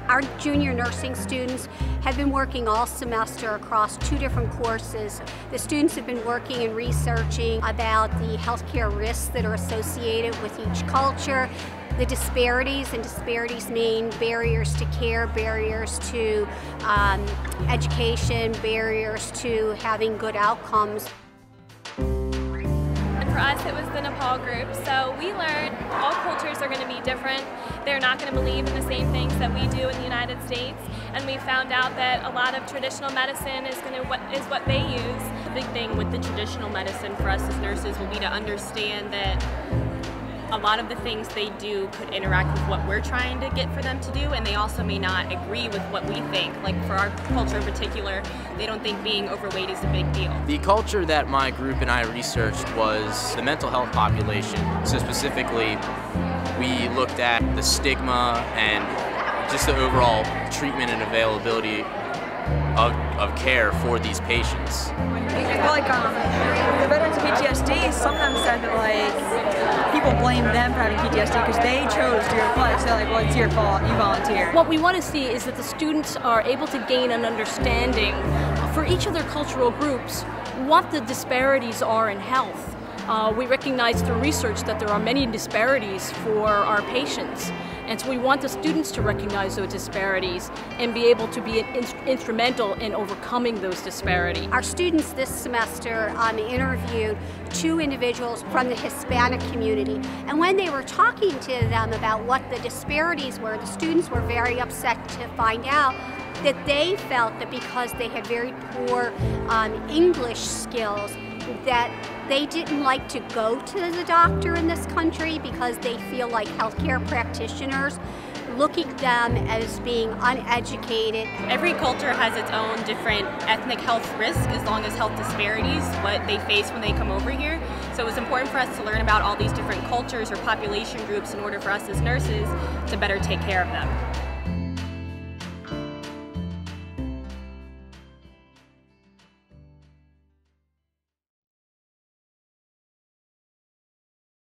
Our junior nursing students have been working all semester across 2 different courses. The students have been working and researching about the healthcare risks that are associated with each culture, the disparities, and disparities mean barriers to care, barriers to education, barriers to having good outcomes. For us, it was the Nepal group, so we learned all cultures are going to be different. They're not going to believe in the same things that we do in the United States, and we found out that a lot of traditional medicine is what they use. The big thing with the traditional medicine for us as nurses will be to understand that a lot of the things they do could interact with what we're trying to get for them to do, and they also may not agree with what we think. Like for our culture in particular, they don't think being overweight is a big deal. The culture that my group and I researched was the mental health population. So specifically, we looked at the stigma and just the overall treatment and availability of care for these patients. Like the veterans of PTSD sometimes said that people blame them for having PTSD because they chose to reflect. So they're like, well, it's your fault, you volunteered. What we want to see is that the students are able to gain an understanding for each of their cultural groups what the disparities are in health. We recognize through research that there are many disparities for our patients, and so we want the students to recognize those disparities and be able to be instrumental in overcoming those disparities. Our students this semester interviewed 2 individuals from the Hispanic community, and when they were talking to them about what the disparities were, the students were very upset to find out that they felt that because they had very poor English skills, that they didn't like to go to the doctor in this country because they feel like healthcare practitioners look at them as being uneducated. Every culture has its own different ethnic health risk as long as health disparities, what they face when they come over here. So it was important for us to learn about all these different cultures or population groups in order for us as nurses to better take care of them.